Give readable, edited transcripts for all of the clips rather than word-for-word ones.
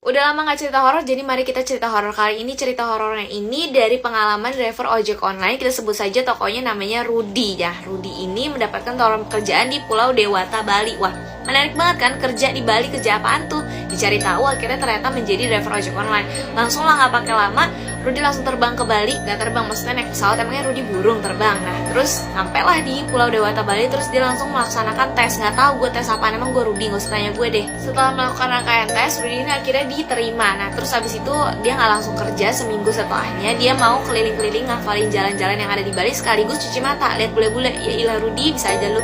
Udah lama gak cerita horor, jadi mari kita cerita horor. Kali ini cerita horornya ini dari pengalaman driver ojek online. Kita sebut saja tokonya namanya Rudy ya. Rudy ini mendapatkan tawaran pekerjaan di Pulau Dewata, Bali. Wah, menarik banget kan, kerja di Bali, kerja apaan tuh? Dicari tahu akhirnya ternyata menjadi driver ojek online. Langsung lah, gak pakai lama, Rudy langsung terbang ke Bali. Gak terbang, maksudnya naik pesawat, emangnya Rudy burung terbang. Nah, terus sampailah di Pulau Dewata, Bali. Terus dia langsung melaksanakan tes. Gak tahu gue tes apaan, emang gue Rudy, gak usah tanya gue deh. Setelah melakukan rangkaian tes, Rudy ini akhirnya diterima. Nah, terus habis itu dia nggak langsung kerja. Seminggu setelahnya dia mau keliling-keliling ngafalin jalan-jalan yang ada di Bali sekaligus cuci mata, lihat bule-bule. Ya ilah Rudy, bisa aja lu.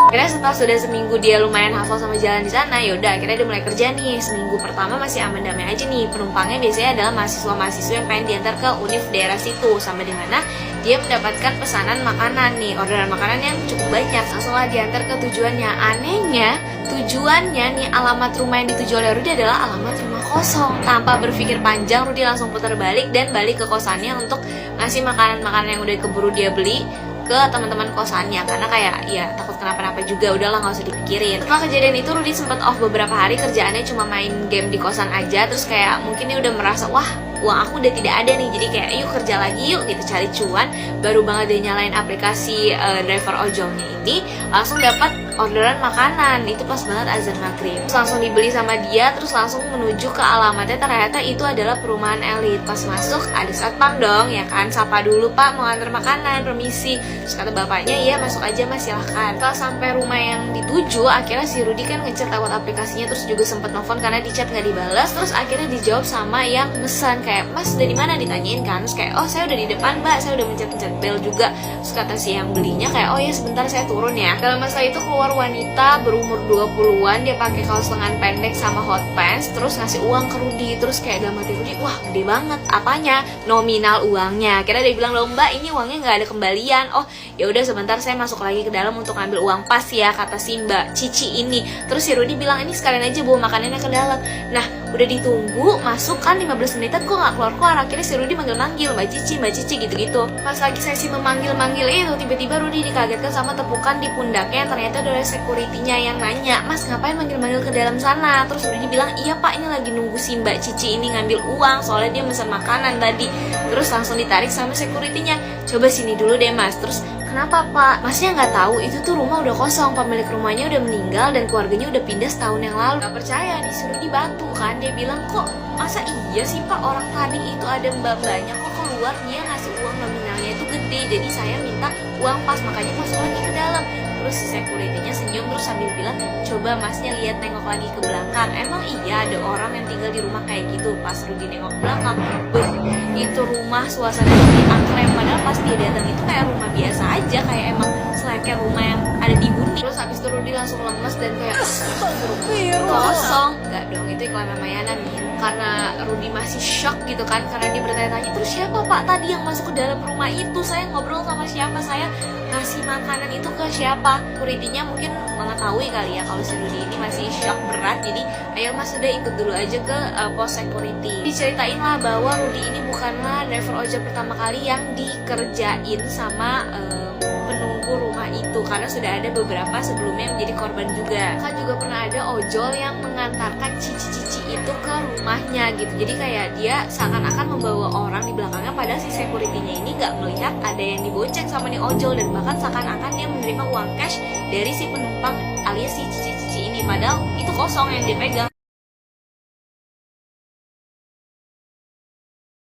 Akhirnya setelah sudah seminggu dia lumayan hafal sama jalan di sana, yaudah akhirnya dia mulai kerja nih. Seminggu pertama masih aman damai aja nih. Penumpangnya biasanya adalah mahasiswa-mahasiswa yang pengen diantar ke univ daerah situ, sampai di mana dia mendapatkan pesanan makanan nih, orderan makanan yang cukup banyak. Langsunglah diantar ke tujuannya. Anehnya tujuannya nih, alamat rumah yang dituju oleh Rudy adalah alamat rumah kosong. Tanpa berpikir panjang, Rudy langsung putar balik dan balik ke kosannya untuk ngasih makanan-makanan yang udah keburu dia beli ke teman-teman kosannya, karena kayak ya takut kenapa-napa juga, udahlah nggak usah dipikirin. Setelah kejadian itu Rudy sempat off beberapa hari, kerjaannya cuma main game di kosan aja. Terus kayak mungkin dia udah merasa, wah uang aku udah tidak ada nih, jadi kayak yuk kerja lagi yuk gitu, cari cuan. Baru banget dia nyalain aplikasi driver ojolnya ini, langsung dapat orderan makanan. Itu pas banget azan maghrib, terus langsung dibeli sama dia, terus langsung menuju ke alamatnya. Ternyata itu adalah perumahan elit. Pas masuk ada satpam dong ya kan, sapa dulu, Pak mau antar makanan, permisi. Terus kata bapaknya, iya masuk aja Mas, silahkan. Setelah sampai rumah yang dituju, akhirnya si Rudy kan ngechat lewat aplikasinya, terus juga sempet nelfon karena di chat nggak dibalas. Terus akhirnya dijawab sama yang pesan, kayak Mas udah di mana, ditanyain kan. Terus kayak oh saya udah di depan Mbak, saya udah mencet-mencet bel juga. Terus kata si yang belinya kayak oh ya sebentar saya turun ya. Dalam masa itu keluar wanita berumur 20-an, dia pakai kaos lengan pendek sama hot pants, terus ngasih uang ke Rudy. Terus kayak dalam hati Rudy, wah gede banget, apanya? Nominal uangnya. Akhirnya dia bilang, loh Mbak ini uangnya nggak ada kembalian. Oh ya udah sebentar saya masuk lagi ke dalam untuk ngambil uang pas ya, kata si Mbak Cici ini. Terus si Rudy bilang, ini sekalian aja bawa makanannya ke dalam. Nah udah ditunggu, masuk kan 15 menitan kok nggak keluar-keluar. Akhirnya si Rudy manggil-manggil Mbak Cici gitu-gitu. Pas lagi sesi memanggil-manggil itu, tiba-tiba Rudy dikagetkan sama tepukan di pundaknya yang ternyata adalah security-nya yang nanya, Mas ngapain manggil-manggil ke dalam sana? Terus Rudy bilang, iya Pak ini lagi nunggu si Mbak Cici ini ngambil uang, soalnya dia pesan makanan tadi. Terus langsung ditarik sama security-nya, coba sini dulu deh Mas. Terus kenapa Pak? Masnya nggak tahu itu tuh rumah udah kosong, pemilik rumahnya udah meninggal dan keluarganya udah pindah setahun yang lalu. Gak percaya, disuruh dibantu kan. Dia bilang, kok masa iya sih Pak, orang tadi itu ada mbak-mbaknya kok keluar, dia ngasih uang nominalnya itu gede, jadi saya minta uang pas, makanya masuk lagi ke dalam. Terus si security-nya senyum terus sambil bilang, coba Masnya lihat, nengok lagi ke belakang, emang iya ada orang yang tinggal di rumah kayak gitu? Pas Rudy nengok ke belakang, itu rumah suasananya angkrem, padahal pas dia datang itu kayak rumah biasa aja, kayak emang kayak rumah yang ada di bumi. Terus habis itu Rudy langsung lemes dan kayak kosong. Enggak dong, itu iklan Ramayana nih. Karena Rudy masih shock gitu kan, karena dia bertanya-tanya, terus siapa Pak tadi yang masuk ke dalam rumah itu? Saya ngobrol sama siapa? Saya ngasih makanan itu ke siapa? Security-nya mungkin mengetahui kali ya kalau si Rudy ini masih shock berat, jadi ayo Mas udah ikut dulu aja ke pos security. Diceritain lah bahwa Rudy ini bukanlah driver ojek pertama kali yang dikerjain sama penunggu rumah itu, karena sudah ada beberapa sebelumnya yang menjadi korban juga. Kan juga pernah ada ojol yang mengantarkan cici-cici itu ke rumahnya gitu, jadi kayak dia seakan-akan membawa orang di belakangnya, padahal si security-nya ini nggak melihat ada yang dibonceng sama nih ojol, dan bahkan seakan-akan dia menerima uang cash dari si penumpang alias si cici-cici ini, padahal itu kosong yang dia pegang.